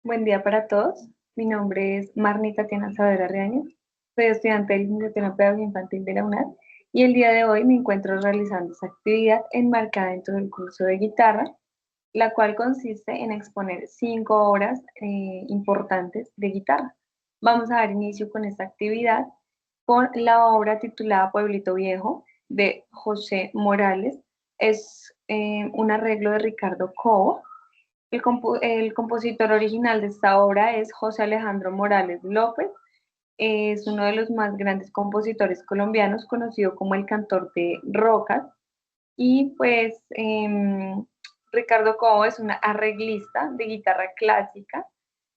Buen día para todos. Mi nombre es Marni Tatiana Saavedra Reaño. Soy estudiante de licenciatura en Pedagogía Infantil de la UNAD y el día de hoy me encuentro realizando esta actividad enmarcada dentro del curso de guitarra, la cual consiste en exponer 5 obras importantes de guitarra. Vamos a dar inicio con esta actividad con la obra titulada Pueblito Viejo de José Morales. Es un arreglo de Ricardo Cobo. El compositor original de esta obra es José Alejandro Morales López. Es uno de los más grandes compositores colombianos, conocido como el cantor de rocas. Y pues Ricardo Cobo es un arreglista de guitarra clásica.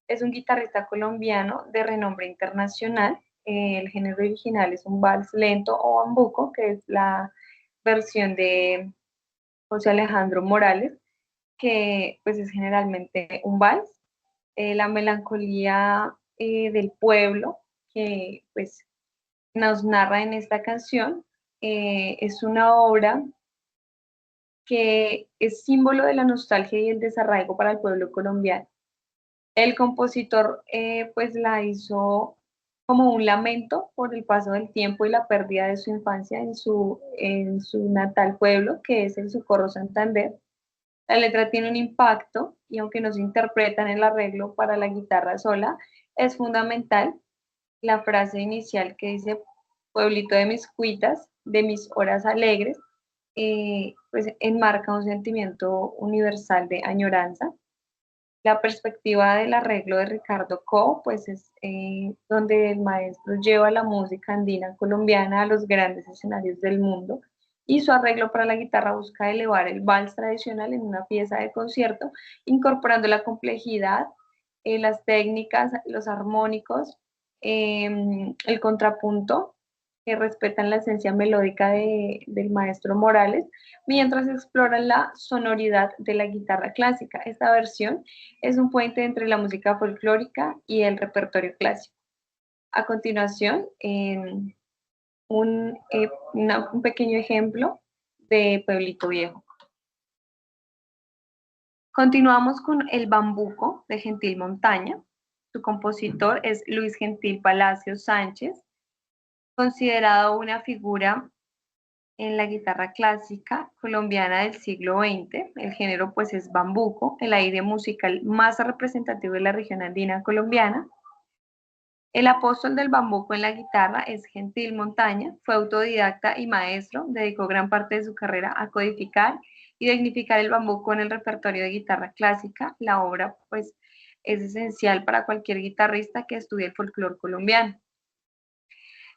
Es un guitarrista colombiano de renombre internacional. El género original es un vals lento o bambuco, que es la versión de José Alejandro Morales, que pues es generalmente un vals. La melancolía del pueblo que pues nos narra en esta canción es una obra que es símbolo de la nostalgia y el desarraigo para el pueblo colombiano. El compositor pues la hizo como un lamento por el paso del tiempo y la pérdida de su infancia en su natal pueblo, que es el Socorro Santander. La letra tiene un impacto y aunque no se interpreta en el arreglo para la guitarra sola, es fundamental la frase inicial que dice pueblito de mis cuitas, de mis horas alegres, pues enmarca un sentimiento universal de añoranza. La perspectiva del arreglo de Ricardo Co, pues es donde el maestro lleva la música andina colombiana a los grandes escenarios del mundo y su arreglo para la guitarra busca elevar el vals tradicional en una pieza de concierto, incorporando la complejidad, las técnicas, los armónicos, el contrapunto, que respetan la esencia melódica del maestro Morales, mientras exploran la sonoridad de la guitarra clásica. Esta versión es un puente entre la música folclórica y el repertorio clásico. A continuación, un pequeño ejemplo de Pueblito Viejo. Continuamos con El Bambuco de Gentil Montaña. Su compositor es Luis Gentil Palacios Sánchez, considerado una figura en la guitarra clásica colombiana del siglo XX. El género pues es bambuco, el aire musical más representativo de la región andina colombiana. El apóstol del bambuco en la guitarra es Gentil Montaña, fue autodidacta y maestro, dedicó gran parte de su carrera a codificar y dignificar el bambuco en el repertorio de guitarra clásica. La obra pues es esencial para cualquier guitarrista que estudie el folclore colombiano.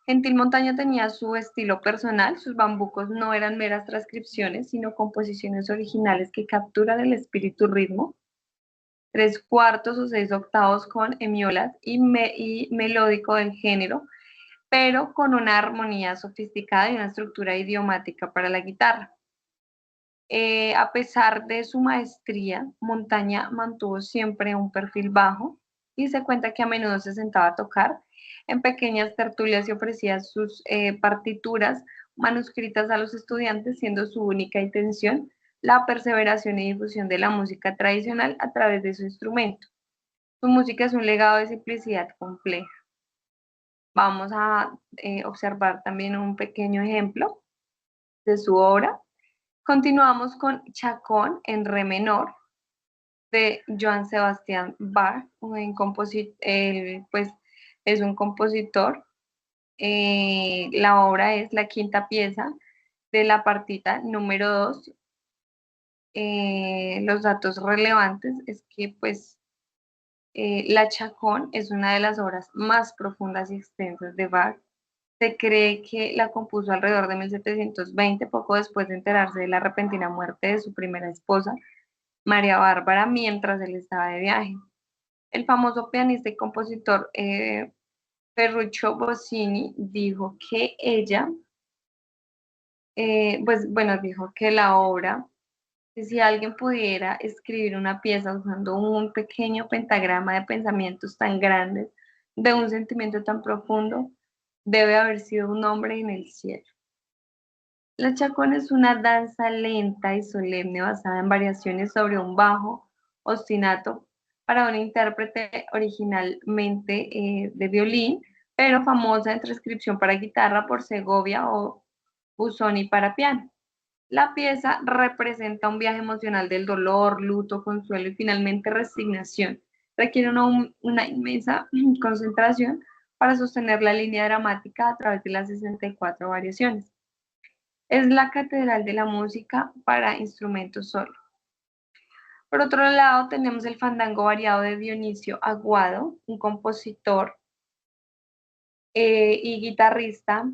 Gentil Montaña tenía su estilo personal, sus bambucos no eran meras transcripciones, sino composiciones originales que capturan el espíritu ritmo, 3/4 o 6/8 con hemiolas y melódico del género, pero con una armonía sofisticada y una estructura idiomática para la guitarra. A pesar de su maestría, Montaña mantuvo siempre un perfil bajo y se cuenta que a menudo se sentaba a tocar en pequeñas tertulias y ofrecía sus partituras manuscritas a los estudiantes, siendo su única intención la perseveración y difusión de la música tradicional a través de su instrumento. Su música es un legado de simplicidad compleja. Vamos a observar también un pequeño ejemplo de su obra. Continuamos con Chacón en re menor de Johann Sebastian Bach, pues es un compositor. La obra es la quinta pieza de la partita número 2. Los datos relevantes es que pues la Chacón es una de las obras más profundas y extensas de Bach. Se cree que la compuso alrededor de 1720, poco después de enterarse de la repentina muerte de su primera esposa, María Bárbara, mientras él estaba de viaje. El famoso pianista y compositor Ferruccio Bossini dijo que pues bueno, dijo que la obra, que si alguien pudiera escribir una pieza usando un pequeño pentagrama de pensamientos tan grandes, de un sentimiento tan profundo, debe haber sido un hombre en el cielo. La chacón es una danza lenta y solemne basada en variaciones sobre un bajo ostinato para un intérprete originalmente de violín, pero famosa en transcripción para guitarra por Segovia o Busoni para piano. La pieza representa un viaje emocional del dolor, luto, consuelo y finalmente resignación. Requiere una inmensa concentración para sostener la línea dramática a través de las 64 variaciones. Es la catedral de la música para instrumentos solo. Por otro lado, tenemos el fandango variado de Dionisio Aguado, un compositor y guitarrista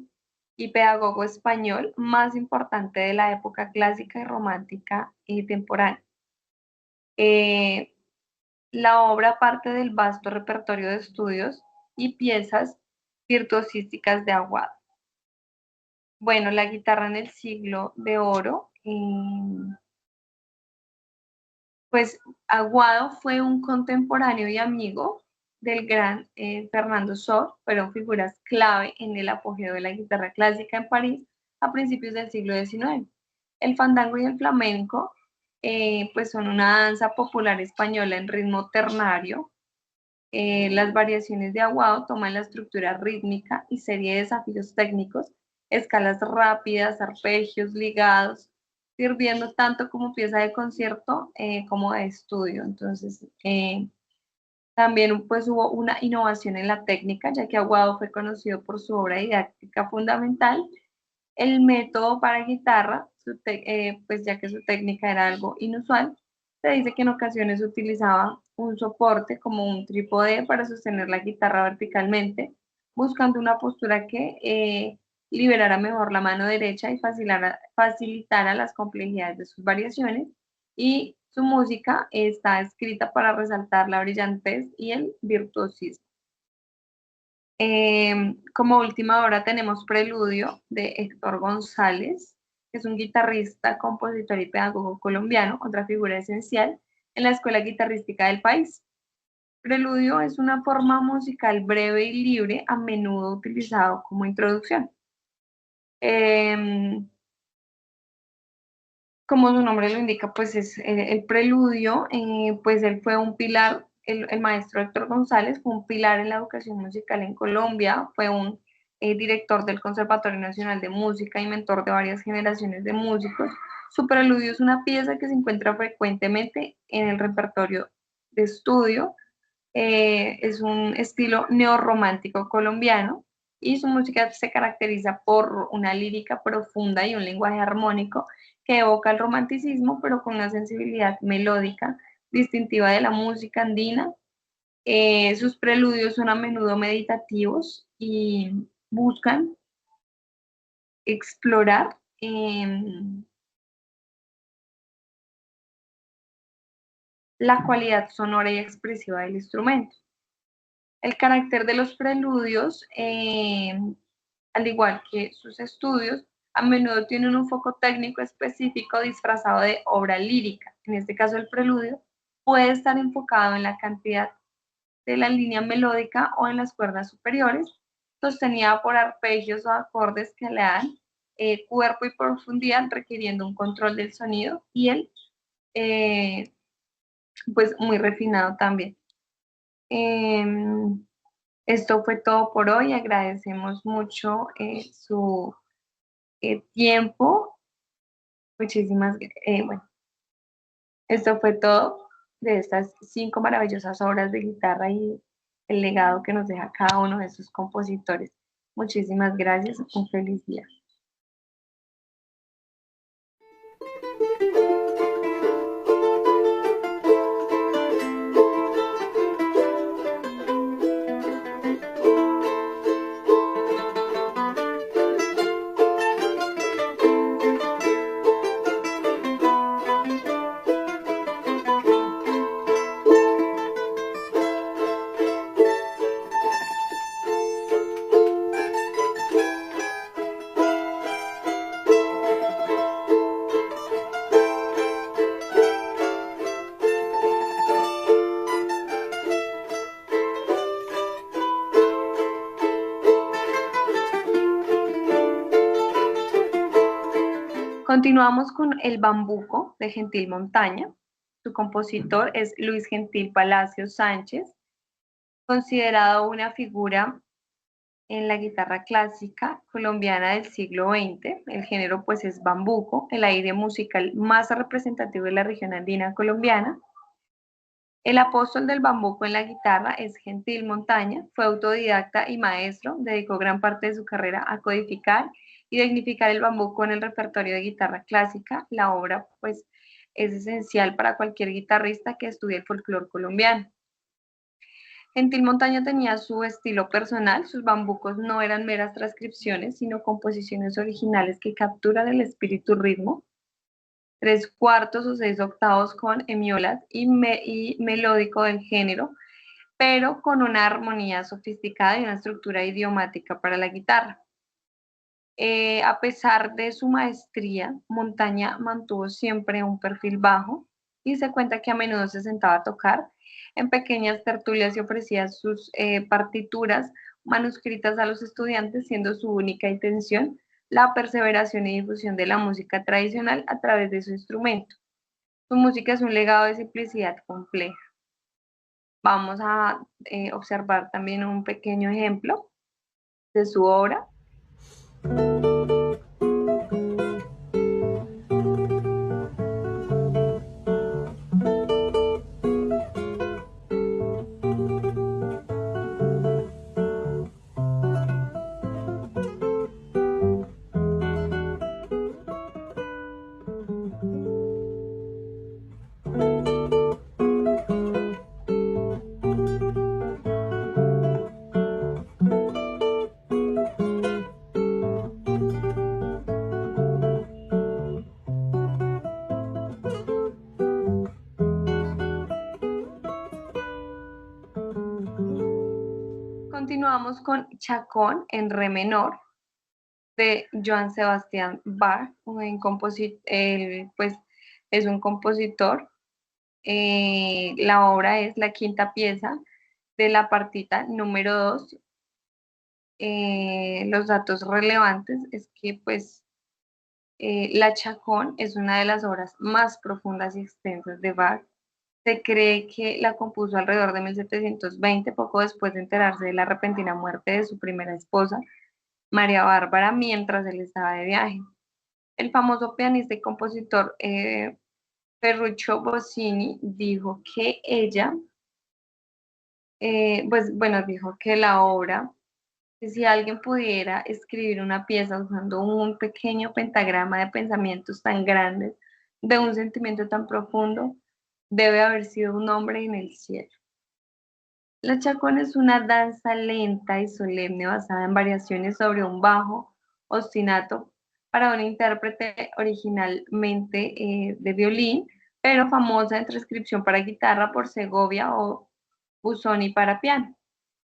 y pedagogo español más importante de la época clásica y romántica temporánea. La obra parte del vasto repertorio de estudios y piezas virtuosísticas de Aguado. Bueno, la guitarra en el siglo de oro, pues Aguado fue un contemporáneo y amigo del gran Fernando Sor, fueron figuras clave en el apogeo de la guitarra clásica en París a principios del siglo XIX. El fandango y el flamenco pues son una danza popular española en ritmo ternario. Las variaciones de Aguado toman la estructura rítmica y serie de desafíos técnicos, escalas rápidas, arpegios ligados, sirviendo tanto como pieza de concierto como de estudio. Entonces, también pues hubo una innovación en la técnica, ya que Aguado fue conocido por su obra didáctica fundamental, el método para guitarra, pues ya que su técnica era algo inusual. Se dice que en ocasiones utilizaba un soporte como un trípode para sostener la guitarra verticalmente, buscando una postura que liberara mejor la mano derecha y facilitara las complejidades de sus variaciones. Y su música está escrita para resaltar la brillantez y el virtuosismo. Como última obra tenemos Preludio de Héctor González, que es un guitarrista, compositor y pedagogo colombiano, otra figura esencial en la escuela guitarrística del país. Preludio es una forma musical breve y libre, a menudo utilizado como introducción. Como su nombre lo indica, pues es el preludio, pues él fue un pilar, el maestro Héctor González fue un pilar en la educación musical en Colombia, fue un director del Conservatorio Nacional de Música y mentor de varias generaciones de músicos. Su preludio es una pieza que se encuentra frecuentemente en el repertorio de estudio, es un estilo neorromántico colombiano y su música se caracteriza por una lírica profunda y un lenguaje armónico que evoca el romanticismo, pero con una sensibilidad melódica distintiva de la música andina. Sus preludios son a menudo meditativos y buscan explorar la cualidad sonora y expresiva del instrumento. El carácter de los preludios, al igual que sus estudios, a menudo tienen un foco técnico específico disfrazado de obra lírica. En este caso, el preludio puede estar enfocado en la cantidad de la línea melódica o en las cuerdas superiores, sostenida por arpegios o acordes que le dan cuerpo y profundidad, requiriendo un control del sonido y el, pues, muy refinado también. Esto fue todo por hoy. Agradecemos mucho su tiempo. Muchísimas, bueno, esto fue todo de estas 5 maravillosas obras de guitarra y el legado que nos deja cada uno de sus compositores. Muchísimas gracias. Un feliz día. Continuamos con El Bambuco de Gentil Montaña. Su compositor es Luis Gentil Palacios Sánchez, considerado una figura en la guitarra clásica colombiana del siglo XX. El género pues es bambuco, el aire musical más representativo de la región andina colombiana. El apóstol del bambuco en la guitarra es Gentil Montaña, fue autodidacta y maestro, dedicó gran parte de su carrera a codificar y dignificar el bambuco en el repertorio de guitarra clásica. La obra pues es esencial para cualquier guitarrista que estudie el folclore colombiano. Gentil Montaña tenía su estilo personal, sus bambucos no eran meras transcripciones, sino composiciones originales que capturan el espíritu ritmo, 3/4 o 6/8 con hemiolas y melódico del género, pero con una armonía sofisticada y una estructura idiomática para la guitarra. A pesar de su maestría, Montaña mantuvo siempre un perfil bajo y se cuenta que a menudo se sentaba a tocar en pequeñas tertulias y ofrecía sus partituras manuscritas a los estudiantes, siendo su única intención la perseveración y difusión de la música tradicional a través de su instrumento. Su música es un legado de simplicidad compleja. Vamos a observar también un pequeño ejemplo de su obra. Continuamos con Chacón en re menor de Johann Sebastian Bach, pues es un compositor. La obra es la quinta pieza de la partita número 2. Los datos relevantes es que pues la Chacón es una de las obras más profundas y extensas de Bach. Se cree que la compuso alrededor de 1720, poco después de enterarse de la repentina muerte de su primera esposa, María Bárbara, mientras él estaba de viaje. El famoso pianista y compositor Ferruccio Busoni dijo que ella, dijo que la obra, que si alguien pudiera escribir una pieza usando un pequeño pentagrama de pensamientos tan grandes, de un sentimiento tan profundo, debe haber sido un hombre en el cielo. La chacón es una danza lenta y solemne basada en variaciones sobre un bajo ostinato para un intérprete originalmente de violín, pero famosa en transcripción para guitarra por Segovia o Busoni para piano.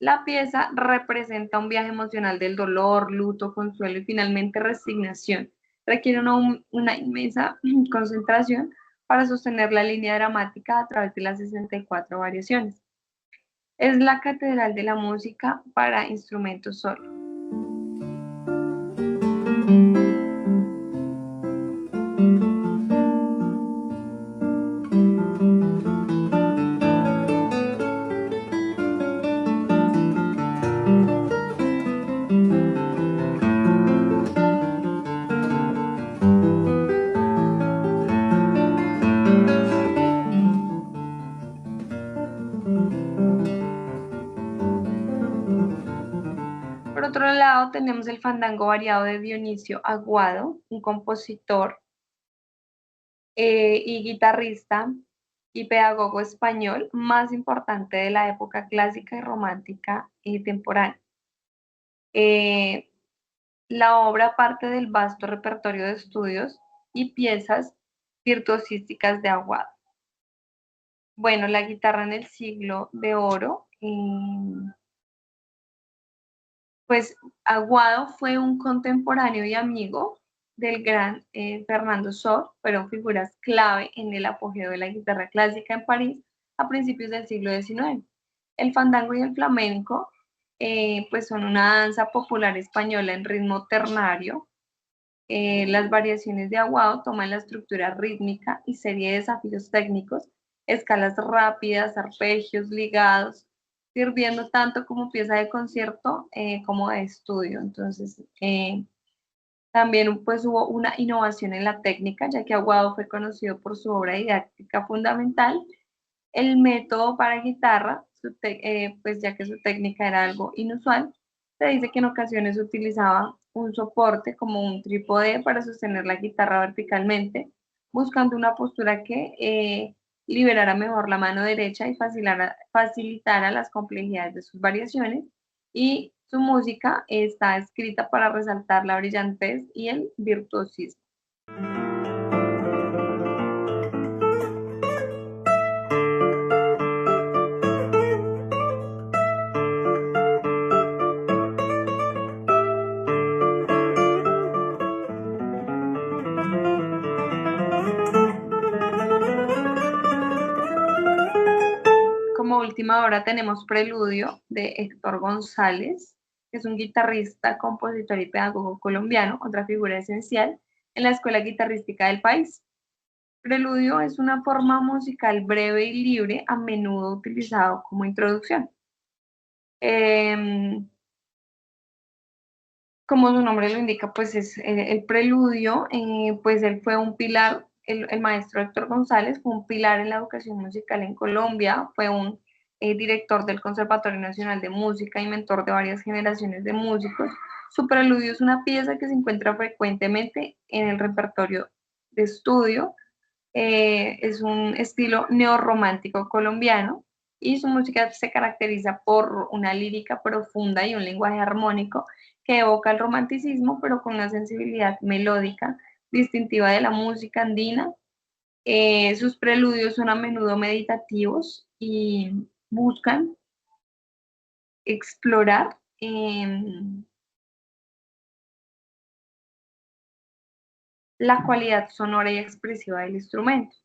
La pieza representa un viaje emocional del dolor, luto, consuelo y finalmente resignación. Requiere una inmensa concentración para sostener la línea dramática a través de las 64 variaciones. Es la catedral de la música para instrumentos solo. Por otro lado, tenemos el fandango variado de Dionisio Aguado, un compositor y guitarrista y pedagogo español más importante de la época clásica y romántica y temporal. La obra parte del vasto repertorio de estudios y piezas virtuosísticas de Aguado. Bueno, la guitarra en el siglo de oro. Pues Aguado fue un contemporáneo y amigo del gran Fernando Sor, fueron figuras clave en el apogeo de la guitarra clásica en París a principios del siglo XIX. El fandango y el flamenco pues son una danza popular española en ritmo ternario. Las variaciones de Aguado toman la estructura rítmica y serie de desafíos técnicos escalas rápidas, arpegios, ligados, sirviendo tanto como pieza de concierto como de estudio. Entonces, también pues hubo una innovación en la técnica, ya que Aguado fue conocido por su obra didáctica fundamental, el método para guitarra, pues ya que su técnica era algo inusual. Se dice que en ocasiones utilizaba un soporte como un trípode para sostener la guitarra verticalmente, buscando una postura que liberara mejor la mano derecha y facilitara las complejidades de sus variaciones. Y su música está escrita para resaltar la brillantez y el virtuosismo. Como última obra tenemos Preludio de Héctor González, que es un guitarrista, compositor y pedagogo colombiano, otra figura esencial en la escuela guitarrística del país. Preludio es una forma musical breve y libre, a menudo utilizado como introducción. Eh, Como su nombre lo indica, pues es el preludio, pues él fue un pilar, el maestro Héctor González fue un pilar en la educación musical en Colombia, fue un director del Conservatorio Nacional de Música y mentor de varias generaciones de músicos. Su preludio es una pieza que se encuentra frecuentemente en el repertorio de estudio, es un estilo neorromántico colombiano y su música se caracteriza por una lírica profunda y un lenguaje armónico que evoca el romanticismo, pero con una sensibilidad melódica distintiva de la música andina. Sus preludios son a menudo meditativos y buscan explorar la cualidad sonora y expresiva del instrumento.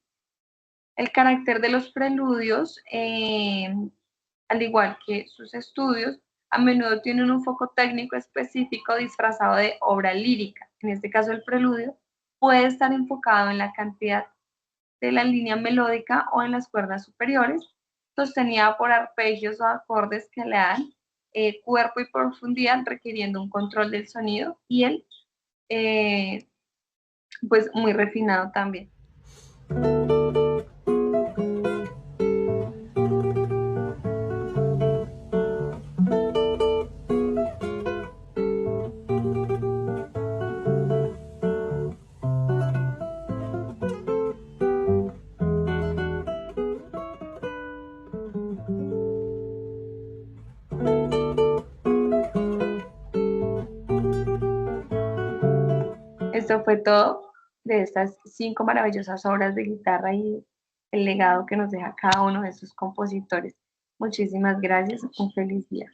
El carácter de los preludios, al igual que sus estudios, a menudo tienen un foco técnico específico disfrazado de obra lírica. En este caso, el preludio puede estar enfocado en la cantidad de la línea melódica o en las cuerdas superiores, sostenida por arpegios o acordes que le dan cuerpo y profundidad, requiriendo un control del sonido y el, eh, pues, muy refinado también. Esto fue todo de estas 5 maravillosas obras de guitarra y el legado que nos deja cada uno de sus compositores. Muchísimas gracias, un feliz día.